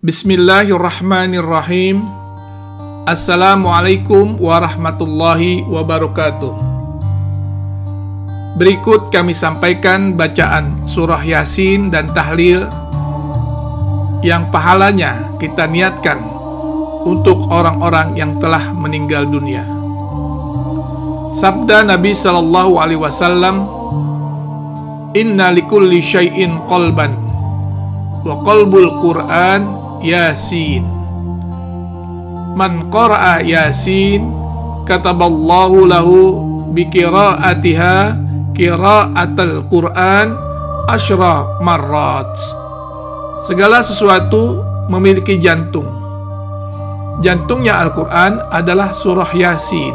Bismillahirrahmanirrahim. Assalamualaikum warahmatullahi wabarakatuh. Berikut kami sampaikan bacaan surah Yasin dan tahlil yang pahalanya kita niatkan untuk orang-orang yang telah meninggal dunia. Sabda Nabi sallallahu alaihi wasallam, "Inna likulli syai'in qalban wa qalbul Qur'an Yasin. Man qara'a Yasin kataballahu lahu biqira'atiha qira'atal Qur'an asyra marrat." Segala sesuatu memiliki jantung. Jantungnya Al-Quran adalah surah Yasin.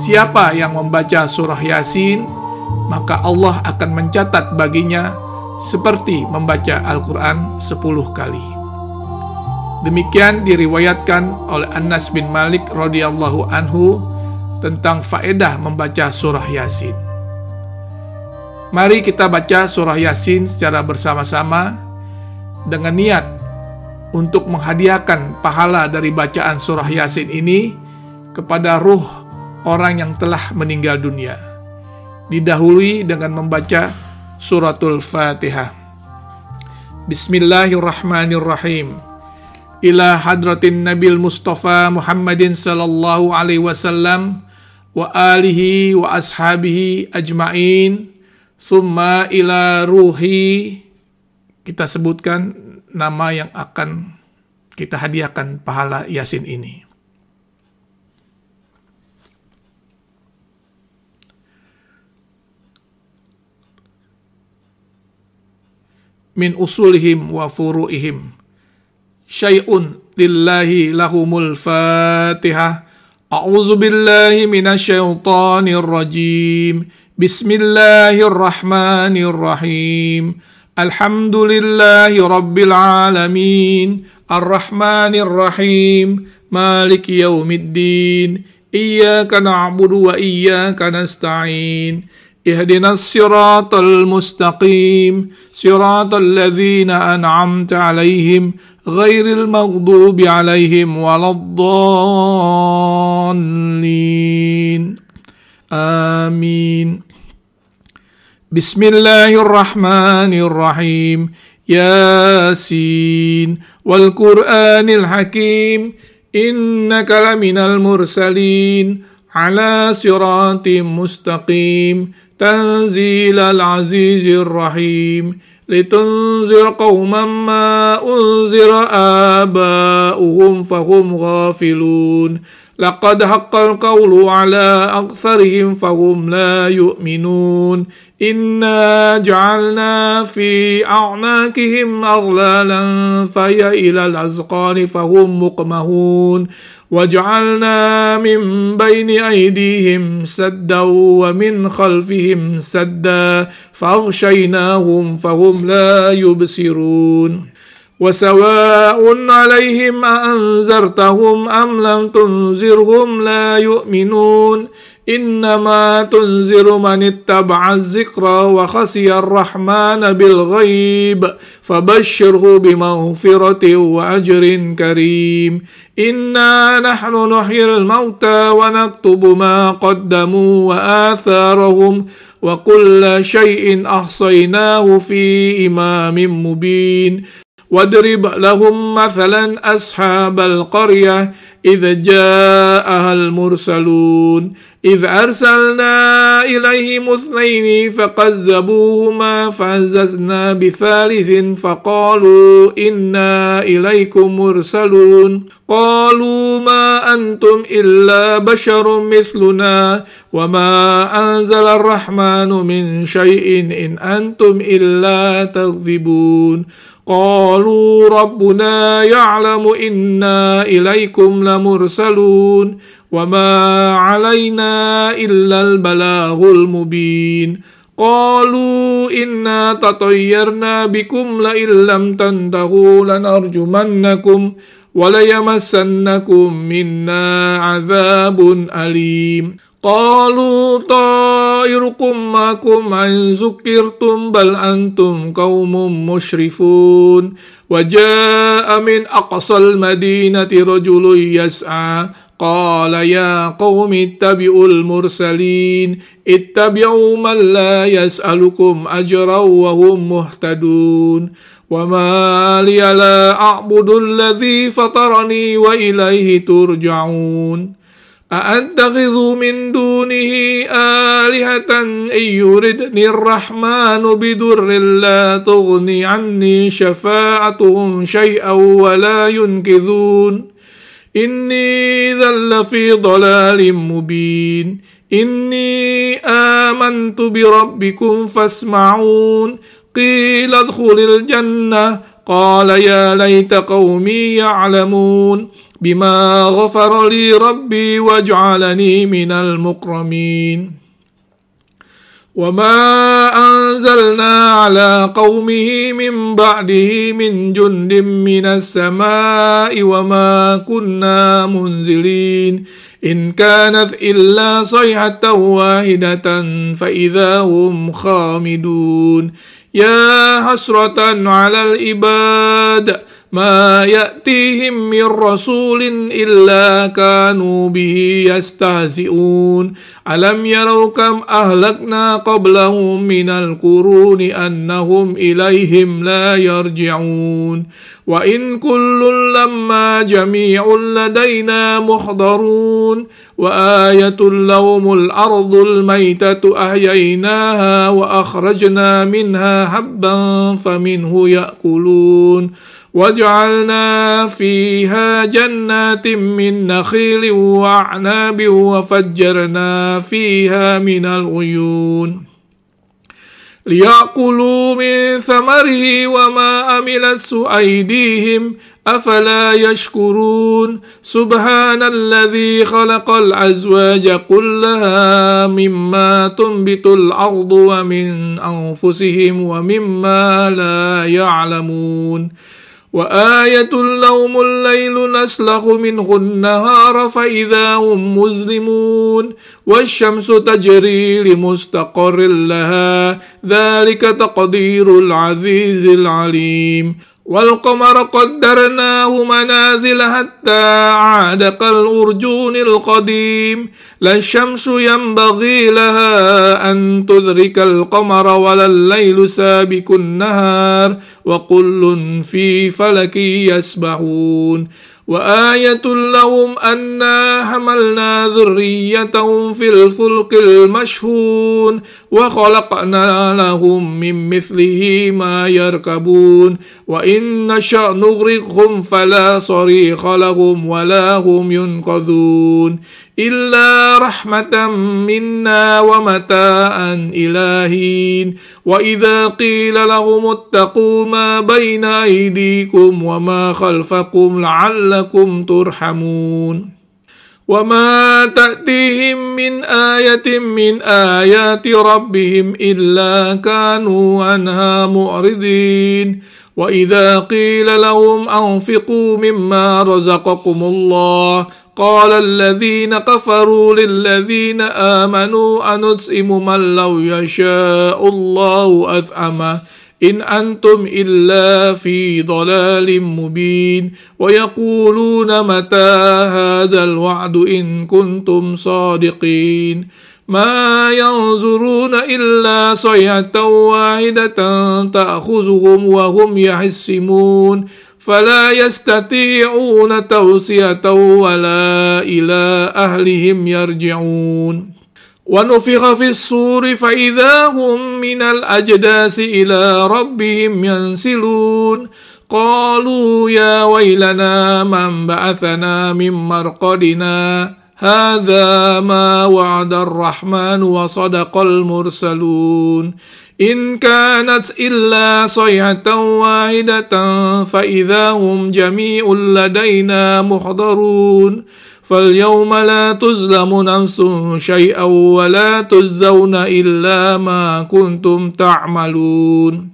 Siapa yang membaca surah Yasin, maka Allah akan mencatat baginya seperti membaca Al-Quran 10 kali. Demikian diriwayatkan oleh Anas bin Malik radhiyallahu anhu tentang faedah membaca surah Yasin. Mari kita baca surah Yasin secara bersama-sama dengan niat untuk menghadiahkan pahala dari bacaan surah Yasin ini kepada ruh orang yang telah meninggal dunia. Didahului dengan membaca suratul Fatihah. Bismillahirrahmanirrahim. Ila hadratin Nabil Mustafa Muhammadin sallallahu alaihi wasallam wa alihi wa ashabihi ajma'in. Thumma ila ruhi. Kita sebutkan nama yang akan kita hadiahkan pahala Yasin ini. Min usulihim wa furu'ihim syai'un lillahi lahumul fatihah. A'udzu billahi minasyaitonir rajim. Bismillahirrahmanirrahim. Alhamdulillahi rabbil alamin. Arrahmanir rahim. Maliki yaumiddin. Iyyaka na'budu wa iyyaka nasta'in. Ihdinas siratal mustaqim. Siratal ladzina an'amta 'alaihim ghairil maghdubi 'alaihim waladdallin. Amin. Bismillahirrahmanirrahim. Yasin wal Qur'anil hakim. Innaka laminal mursalin ala siratim mustaqim. Tanzilal azizir rahim. Litunzir qawman ma unzira aba'uhum fahum ghafilun. Laqad haqqal qawlu ala aktharihim fahum la yu'minun. Inna ja'alna fi a'naqihim aghlalan faya ilal azqani fahum muqmahun. وَجَعَلْنَا مِنْ بَيْنِ أَيْدِيهِمْ سَدًّا وَمِنْ خَلْفِهِمْ سَدًّا فَأَغْشَيْنَاهُمْ فَهُمْ لَا يُبْصِرُونَ وَسَوَاءٌ عَلَيْهِمْ أَأَنذَرْتَهُمْ أَمْ لَمْ تُنذِرْهُمْ لَا يُؤْمِنُونَ إِنَّمَا تُنذِرُ مَنِ اتَّبَعَ الذِّكْرَ وَخَشِيَ الرَّحْمَنَ بِالْغَيْبِ فَبَشِّرْهُ بِمَغْفِرَةٍ وَأَجْرٍ كَرِيمٍ إِنَّا نَحْنُ نُحْيِي الْمَوْتَى وَنَكْتُبُ مَا قَدَّمُوا وَآثَارَهُمْ وَكُلَّ شَيْءٍ أَحْصَيْنَاهُ فِي إِمَامٍ مُبِينٍ وَاضْرِبْ لَهُمْ مَثَلًا أَصْحَابَ الْقَرْيَةِ إِذْ جَاءَهَا الْمُرْسَلُونَ إِذْ أَرْسَلْنَا إِلَيْهِمُ اثْنَيْنِ فَكَذَّبُوهُمَا فَعَزَّزْنَا بِثَالِثٍ فَقَالُوا إِنَّا إِلَيْكُمْ مُرْسَلُونَ قَالُوا مَا أَنْتُمْ إِلَّا بَشَرٌ مِثْلُنَا وَمَا أَنزَلَ الرَّحْمَنُ مِنْ شَيْءٍ إِنْ أَنْتُمْ إِلَّا تَكْذِبُونَ قَالُوا رَبُّنَا يَعْلَمُ إِنَّا إِلَيْكُمْ لَمُرْسَلُونَ وَمَا عَلَيْنَا إِلَّا الْبَلَاغُ الْمُبِينُ قَالُوا إِنَّا تَطَيَّرْنَا بِكُمْ لَئِن لَّمْ تَنْتَهُوا لَنَرْجُمَنَّكُمْ وَلَيَمَسَّنَّكُمْ مِنَّا عَذَابٌ أَلِيمٌ قالوا طائركم معكم إن ذكرتم بل أنتم قوم مسرفون وجاء من أقصى المدينة رجل يسعى قال يا قوم اتبعوا المرسلين اتبعوا من لا يسألكم أجرا وهم مهتدون وما لي لا أعبد الذي فطرني وإليه ترجعون أأتخذ من دونه آلهة إن يردني الرحمن بضر لا تغني عني شفاعتهم شيئا ولا ينقذون إني إذا لفي ضلال مبين إني آمنت بربكم فاسمعون قيل ادخل الجنة قال يا ليت قومي يعلمون بما غفر لي ربي واجعلني من المكرمين وما أنزلنا على قومه من بعده من جند من السماء وما كنا منزلين إن كانت إلا صيحة واحدة فإذا هم خامدون يا حسرة على العباد ما يأتيهم من رسول إلا كانوا به يستهزئون ألم يروا كم أهلكنا قبلهم من القرون أنهم إليهم لا يرجعون وإن كل لما جميع لدينا محضرون وآية لهم الأرض الميتة أحييناها وأخرجنا منها حبا فمنه يأكلون وجعلنا فيها جنات من نخيل وأعناب وفجرنا فيها من العيون ليأكلوا من ثمره وما عملت أيديهم أفلا يشكرون سبحان الذي خلق الأزواج كلها مما تنبت الأرض ومن أنفسهم ومما لا يعلمون وآية لهم الليل نسلخ منه النهار فإذا هم مظلمون والشمس تجري لمستقر لها ذلك تقدير العزيز العليم والقمر قدرناه منازل حتى عاد كالأرجون القديم لا الشمس ينبغي لها أن تدرك القمر ولا الليل سابق النهار وكل في فلك يسبحون وآية لهم أنا حملنا ذريتهم في الفلك المشحون وخلقنا لهم من مثله ما يركبون وإن نشأ نغرقهم فلا صريخ لهم ولا هم ينقذون إلا رحمة منا ومتاعا إلى حين وإذا قيل لهم اتقوا ما بين أيديكم وما خلفكم لعلكم ترحمون وما تأتيهم من آية من آيات ربهم إلا كانوا عنها معرضين وإذا قيل لهم أنفقوا مما رزقكم الله قال الذين كفروا للذين آمنوا أنطعم من لو يشاء الله أطعمه إن أنتم إلا في ضلال مبين ويقولون متى هذا الوعد إن كنتم صادقين ما ينظرون إلا صيحة واحدة تأخذهم وهم يحسمون فلا يستطيعون توصية ولا إلى أهلهم يرجعون ونفخ في الصور فإذا هم من الأجداث إلى ربهم ينسلون قالوا يا ويلنا من بعثنا من مرقدنا هذا ما وعد الرحمن وصدق المرسلون إن كانت إلا صيحة واحدة فإذا هم جميع لدينا محضرون فاليوم لا تظلم نفس شيئا ولا تجزون إلا ما كنتم تعملون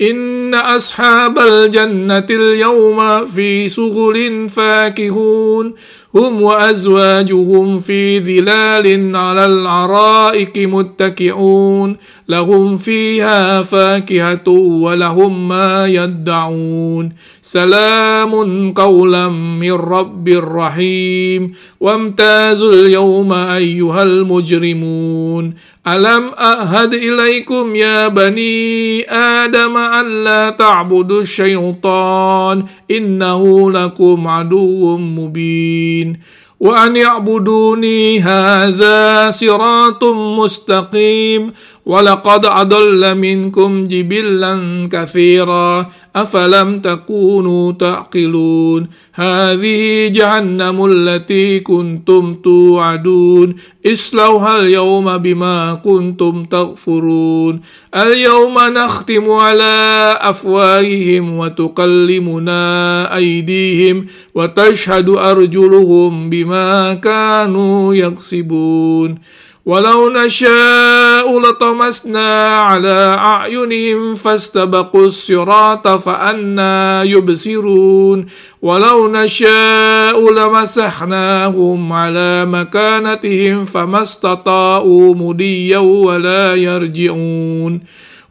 إن أصحاب الجنة اليوم في شغل فاكهون هم وأزواجهم في ظلال على الأرائك متكئون لهم فيها فاكهة ولهم ما يدعون سلام قولا من رب رحيم وامتازوا اليوم أيها المجرمون ألم أعهد إليكم يا بني آدم ألا تعبدوا الشيطان إنه لكم عدو مبين وأن يعبدوني هذا صراط مستقيم ولقد أضل منكم جبلا كثيرا أفلم تكونوا تعقلون هذه جهنم التي كنتم توعدون اصلوها اليوم بما كنتم تغفرون اليوم نختم على أفواههم وتكلمنا أيديهم وتشهد أرجلهم بما كانوا يكسبون ولو نشاء لطمسنا على أعينهم فاستبقوا الصراط فأنى يبصرون ولو نشاء لمسحناهم على مكانتهم فما استطاعوا مضيا ولا يرجعون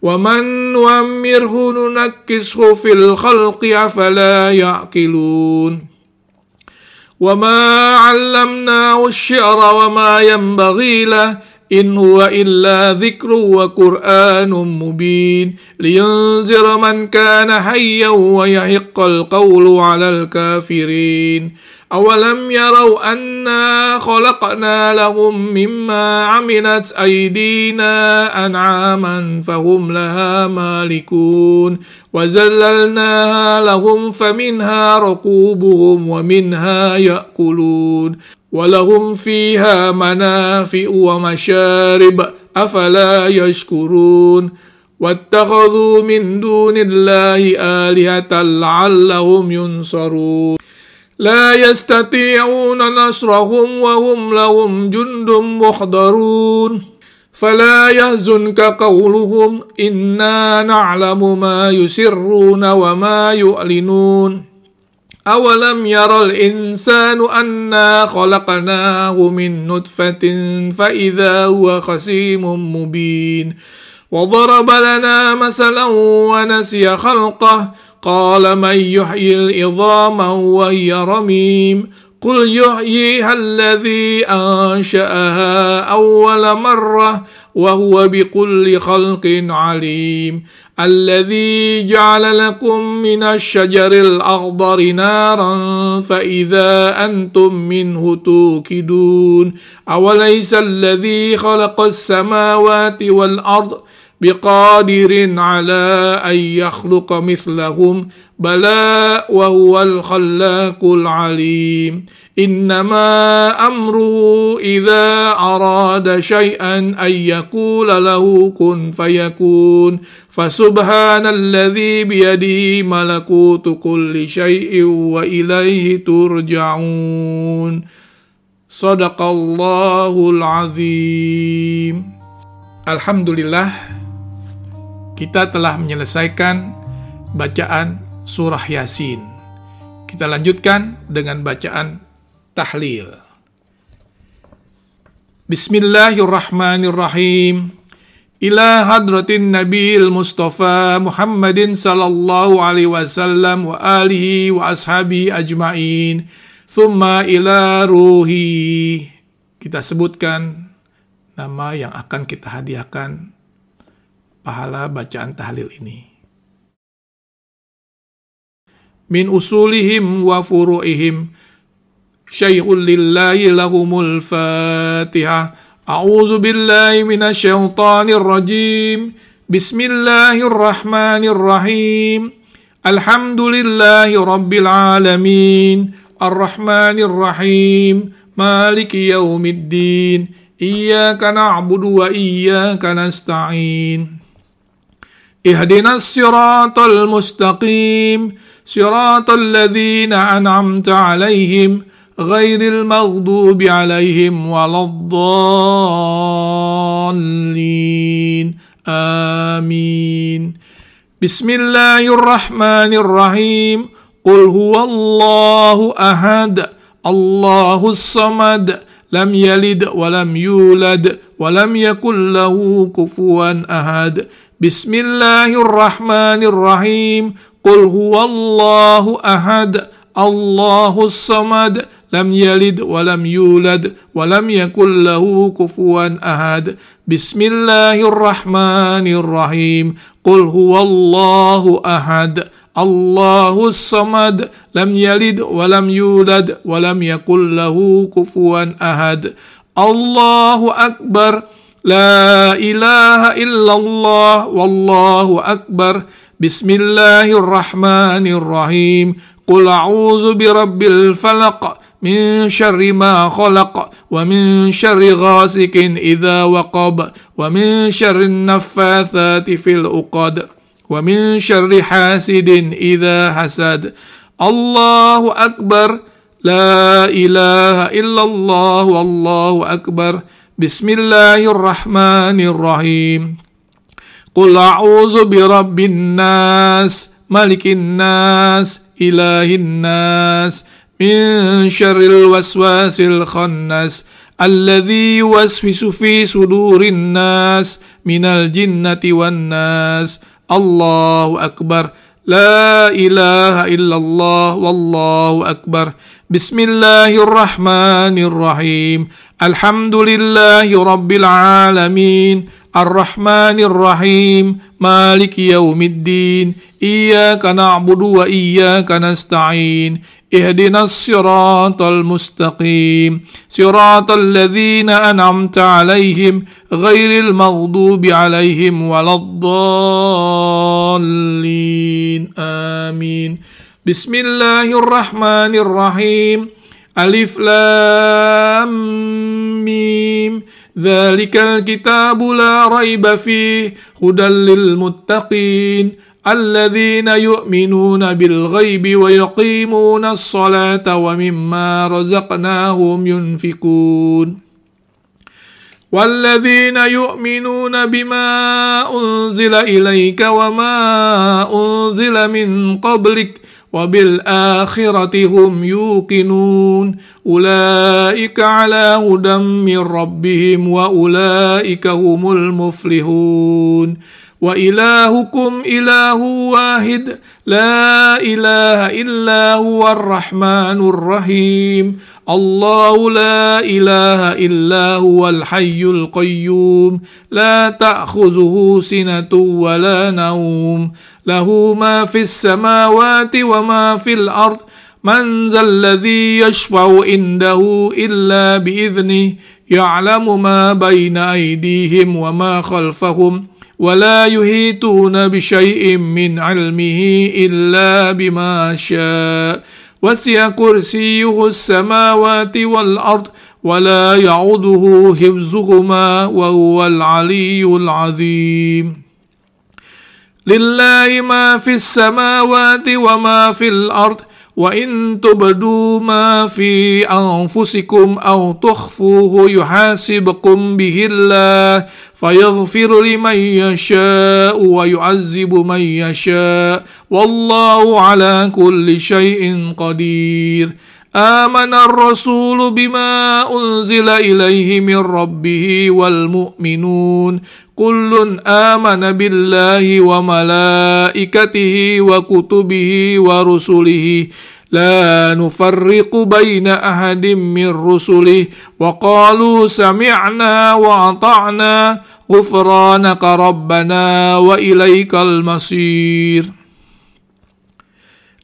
ومن نعمره ننكسه في الخلق أفلا يعقلون وما علمناه الشعر وما ينبغي له إن هو إلا ذكر وقرآن مبين لينذر من كان حيا ويحق القول على الكافرين أولم يروا أنا خلقنا لهم مما عملت أيدينا أنعاما فهم لها مالكون وذللناها لهم فمنها ركوبهم ومنها يأكلون ولهم فيها منافع ومشارب أفلا يشكرون واتخذوا من دون الله آلهة لعلهم ينصرون لا يستطيعون نصرهم وهم لهم جند محضرون فلا يحزنك قولهم إنا نعلم ما يسرون وما يعلنون أولم ير الإنسان أنا خلقناه من نطفة فإذا هو خصيم مبين وضرب لنا مثلا ونسي خلقه قال من يحيي العظام وهي رميم قل يحييها الذي أنشأها أول مرة وهو بكل خلق عليم الذي جعل لكم من الشجر الأخضر نارا فإذا أنتم منه توقدون أوليس الذي خلق السماوات والأرض بقادر على أن يخلق مثلهم بلى وهو الخلاق العليم إنما أمره إذا أراد شيئا أن يقول له كن فيكون فسبحان الذي بيده ملكوت كل شيء وإليه ترجعون صدق الله العظيم. Alhamdulillah, kita telah menyelesaikan bacaan surah Yasin. Kita lanjutkan dengan bacaan tahlil. Bismillahirrahmanirrahim. Ila hadratin Nabil Mustafa Muhammadin sallallahu alaihi wasallam wa alihi wa ashabi ajma'in. Thumma ila ruhi. Kita sebutkan nama yang akan kita hadiahkan pahala bacaan tahlil ini. Min usulihim wa furu'ihim syai'un lillahi lahumul fatihah. A'udzu billahi minasy syaithanir rajim. Bismillahirrahmanirrahim. Alhamdulillahi rabbil alamin. Arrahmanir rahim. Maliki yaumiddin. Iyyaka na'budu wa iyyaka nasta'in. Ihdinas siratal mustaqim. Siratal ladzina an'amta 'alaihim ghairil maghdubi 'alaihim waladdallin. Amin. Bismillahirrahmanirrahim. Qul huwallahu ahad. Allahus samad, lam yalid wa lam yulad wa lam yakul lahu kufuwan ahad. Bismillahirrahmanirrahim. Qul huwallahu ahad, Allahus samad, lam yalid wa lam yulad wa lam yakul lahu kufuwan ahad. Bismillahirrahmanirrahim. Qul huwallahu ahad, Allahus samad, lam yalid wa lam yulad wa lam yakul lahu kufuwan ahad. Allahu akbar, la ilaha illallah, wallahu akbar. Bismillahirrahmanirrahim. Qul a'udzu birabbil falaq, min syarri ma khalaq, wa min syarri ghasikin idza waqab, wa min syarri naffatsati fil uqad, wa min syarri hasidin idza hasad. Allahu akbar, la ilaha illallah, wallahu akbar. Bismillahirrahmanirrahim. Qul a'udzu birabbin nas, malikin nas, ilahin nas, min syarril waswasil khannas, alladzi yuwaswisu fi sudurin nas, minal jinnati wan nas. Allahu akbar, la ilaha illallah, wallahu akbar. Bismillahirrahmanirrahim. Alhamdulillahi rabbil alamin, Ar-Rahmanir-Rahim, Maliki yaumiddin, Iyyaka na'budu wa iyyaka nasta'in, Ihdinas siratal mustaqim, siratal ladzina an'amta 'alaihim, ghairil maghdubi 'alaihim waladdallin. Amin. Bismillahirrahmanirrahim. Alif lam mim. Dzalikal kitabu la raiba fihi hudal lil muttaqin alladzina yu'minuna bil ghaibi wa yuqimuna as-salata wa mimma razaqnahum yunfikun. Walladzina yu'minuna bima unzila ilayka wa ma unzila min qablik wa bil akhirati hum yuqinun. Ulaika ala hudam min rabbihim wa ulaika humul muflihun. Wa ilahukum ilahu wahid, la ilaha illa huwa ar-rahmanur rahim. Allahu la ilaha illa huwal hayyul qayyum, la ta'khudhuhu sinatun wa la nawm, lahu ma fis samawati wa ma fil ard. Man zal ladzi yashfa'u indahu illa bi'idhnihi, ya'lamu ma bayna aydihim wa ma khalfahum, ولا يحيطون بشيء من علمه إلا بما شاء وسع كرسيه السماوات والأرض ولا يعوده حفظهما وهو العلي العظيم. لله ما في السماوات وما في الأرض وإن تبدوا ما في أنفسكم أو تخفوه يحاسبكم به الله فيغفر لمن يشاء ويعذب من يشاء والله على كل شيء قدير. آمن الرسول بما أنزل إليه من ربه والمؤمنون كل آمن بالله وملائكته وكتبه ورسله لا نفرق بين أحد من رسله وقالوا سمعنا وأطعنا غفرانك ربنا وإليك المصير.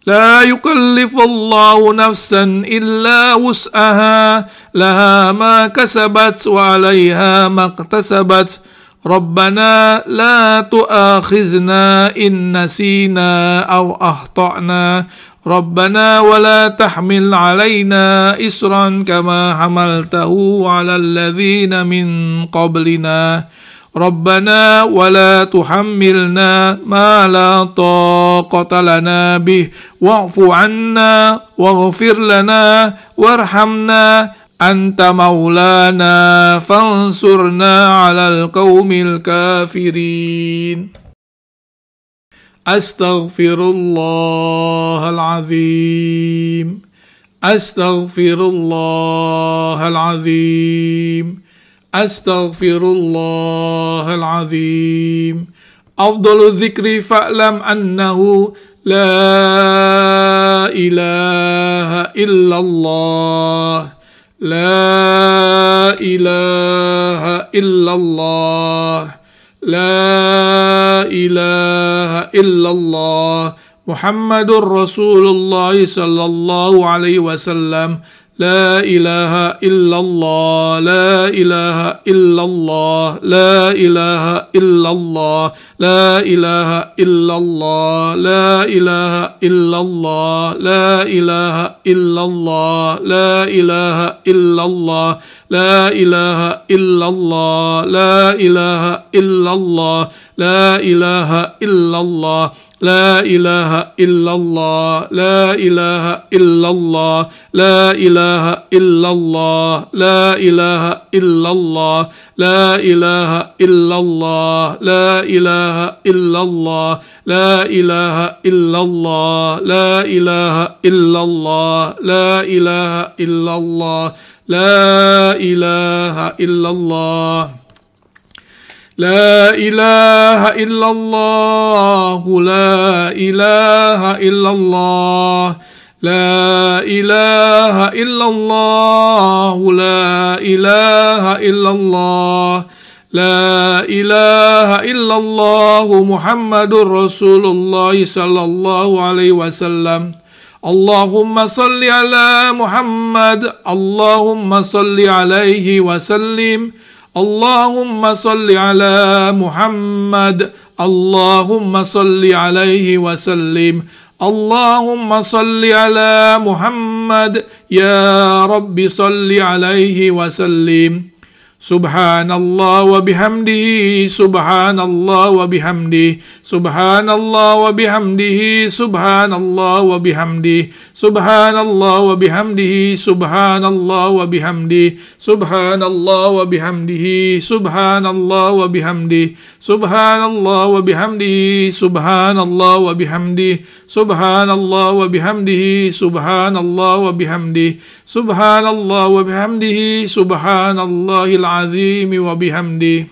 لا يكلف الله نفسا إلا وسعها لها ما كسبت وعليها ما اكتسبت ربنا لا تؤاخذنا إن نسينا أو أخطأنا ربنا ولا تحمل علينا إصرا كما حملته على الذين من قبلنا ربنا ولا تحملنا ما لا طاقة لنا به واعف عنا واغفر لنا وارحمنا أنت مولانا فانصرنا على القوم الكافرين. أستغفر الله العظيم. Astaghfirullahalazim. Astaghfirullahalazim. Afdalu dzikri fa'lam annahu la ilaha illallah. La ilaha illallah. La ilaha illallah. Muhammadur Rasulullah sallallahu alaihi wasallam. La ilaha illallah, la ilaha illallah, la ilaha illallah, la ilaha illallah, la ilaha illallah, la ilaha illallah, la ilaha illallah, la ilaha illallah, la ilaha illallah, la ilaha illallah. La ilaha illallah, la ilaha illallah, la ilaha illallah, la ilaha illallah, la ilaha illallah, la ilaha illallah, la ilaha illallah, la ilaha illallah, la ilaha illallah, la ilaha illallah. La ilaha illallah, la ilaha illallah, la ilaha illallah, la ilaha illallah, la ilaha illallah, Muhammadur Rasulullah sallallahu alaihi wasallam. Allahumma salli ala Muhammad, Allahumma salli alaihi wasallim. Allahumma salli ala Muhammad, Allahumma salli alaihi wasallim. Allahumma salli ala Muhammad, ya Rabbi salli alaihi wasallim. Subhanallah wa bihamdihi, subhanallah wa bihamdihi, subhanallah wa bihamdihi, subhanallah wa bihamdihi, subhanallah wa bihamdihi, subhanallah wa bihamdihi, subhanallah wa bihamdihi, subhanallah wa bihamdihi, subhanallah wa bihamdihi, subhanallah wa bihamdihi, subhanallah wa bihamdihi, subhanallah wa bihamdihi, subhanallah wa bihamdihi, subhanallahil azim wa bihamdi.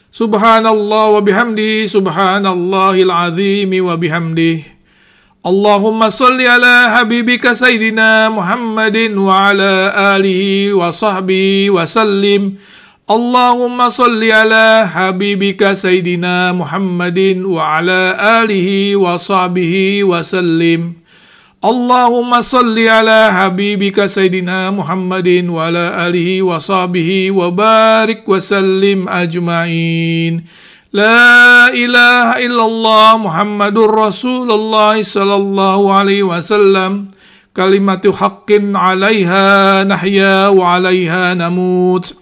Subhanallah wa bihamdi, subhanallahil azim wa bihamdi. Allahumma salli ala habibika sayyidina Muhammadin wa ala alihi wa sahbihi wa sallim. Allahumma salli ala habibika sayyidina Muhammadin wa ala alihi wa sahbihi wa sallim. Allahumma salli ala habibika sayyidina Muhammadin wa ala alihi wa sahbihi wa barik wa sallim ajma'in. La ilaha illallah Muhammadur Rasulullah sallallahu alaihi wasallam. Kalimatu haqqin 'alaiha nahya wa 'alaiha namut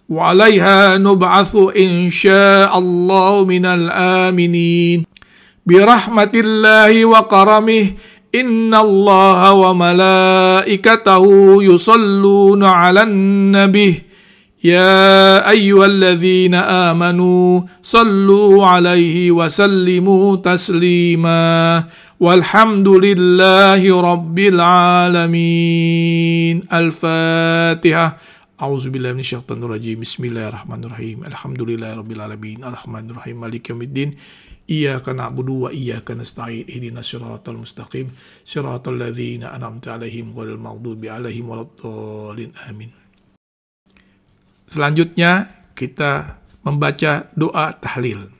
wa 'alaiha nub'atsu insyaallah minal aminin. Birahmatillahi wa karamih. Inna Allah wa malaikatahu yusalluna 'alan nabi. Ya ayyuhalladzina amanu sallu 'alaihi wa sallimu taslima. Walhamdulillahi rabbil alamin. Al-Fatihah. A'udzubillahi minasyaitonir rajim. Bismillahirrahmanirrahim. Alhamdulillahi rabbil alamin. Arrahmanirrahim. Maliki yaumiddin. Iyyaka na'budu wa iyyaka nasta'in. Ihdinas siratal mustaqim. Siratal ladzina an'amta 'alaihim ghairil maghdubi 'alaihim waladdallin. Amin. Selanjutnya kita membaca doa tahlil.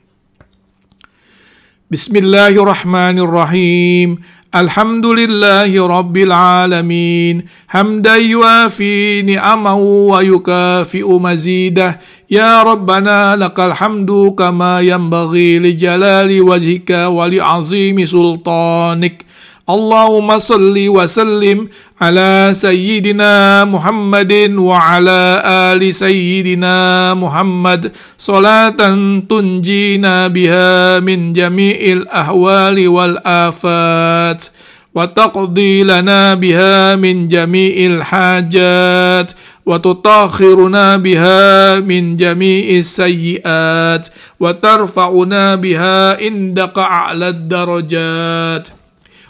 Bismillahirrahmanirrahim. Alhamdulillahi rabbil alamin. Hamdan yuafi ni'amahu wa yukafi'u mazidah. Ya Rabbana lakal hamdu kama yanbaghi li jalali wajhika wa li azimi sultanik. Allahumma salli wa sallim ala sayyidina Muhammadin wa ala ali sayyidina Muhammad salatan tunjina biha min jami'il ahwali wal afat wa taqdi lana biha min jami'il hajat wa tutakhiruna biha min jami'is sayyiat wa tarfa'una biha indaka a'lad darajat.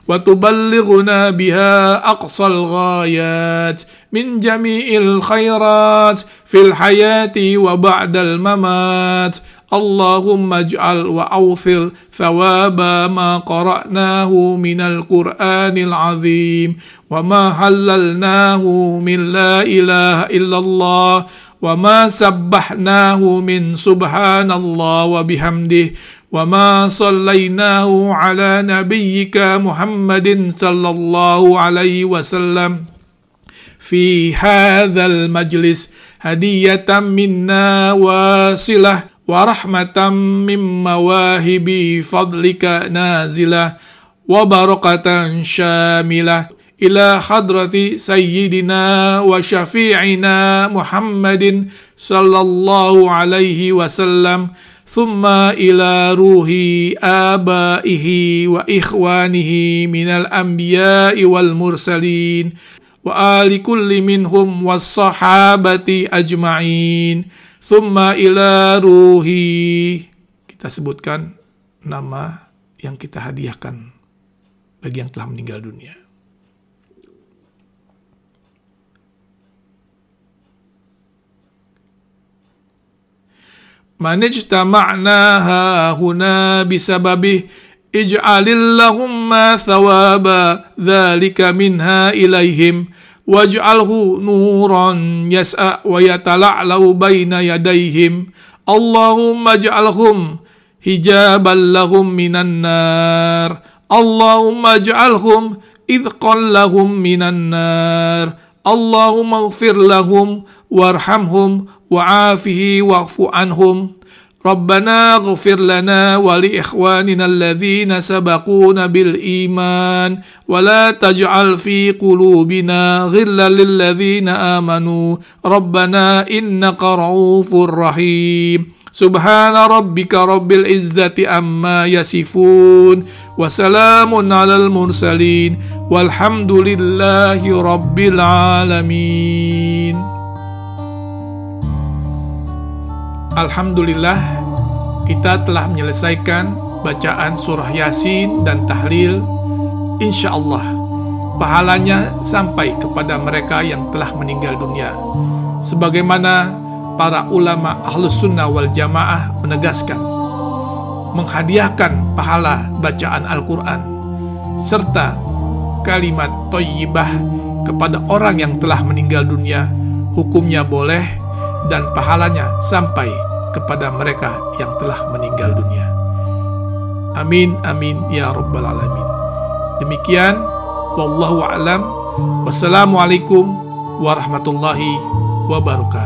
وتبلغنا بها أقصى الغايات من جميع الخيرات في الحياة وبعد الممات. اللهم اجعل وأوصل ثواب ما قرأناه من القرآن العظيم وما حللناه من لا إله إلا الله وما سبحناه من سبحان الله وبحمده وما صليناه على نبيك محمد صلى الله عليه وسلم في هذا المجلس هدية منا واصلة ورحمة من مواهب فضلك نازلة وبركة شاملة إلى حضرة سيدنا وشفيعنا محمد صلى الله عليه وسلم ثم إلى روح آبائه وإخوانه من الأنبياء والمرسلين وآل كل منهم والصحابة أجمعين ثم إلى روح. Kita sebutkan nama yang kita hadiahkan bagi yang telah meninggal dunia. Man ijtama'na hahuna bisababih ij'alillahumma thawaba dhalika minha ilaihim waj'alhu nuran yas'a wa yatala'lau baina yadayhim. Allahumma ij'alhum hijaban lahum minan nar. Allahumma ij'alhum idqan lahum minan nar. Allahumma ighfir lahum warhamhum wa'afihi wa'fu anhum. Rabbana ighfir lana wa li ikhwanina alladhina sabaquna bil iman wa la taj'al fi qulubina ghillan lil ladzina amanu Rabbana innaka ra'ufur rahim. Subhana rabbika rabbil izzati amma yasifun wa salamun alal mursalin walhamdulillahi rabbil alamin. Alhamdulillah, kita telah menyelesaikan bacaan surah Yasin dan tahlil. Insya Allah pahalanya sampai kepada mereka yang telah meninggal dunia, sebagaimana para ulama Ahlus Sunnah wal Jamaah menegaskan, menghadiahkan pahala bacaan Al-Quran serta kalimat thayyibah kepada orang yang telah meninggal dunia, hukumnya boleh dan pahalanya sampai kepada mereka yang telah meninggal dunia. Amin amin ya rabbal alamin. Demikian, wallahu a'lam. Wassalamualaikum warahmatullahi wabarakatuh.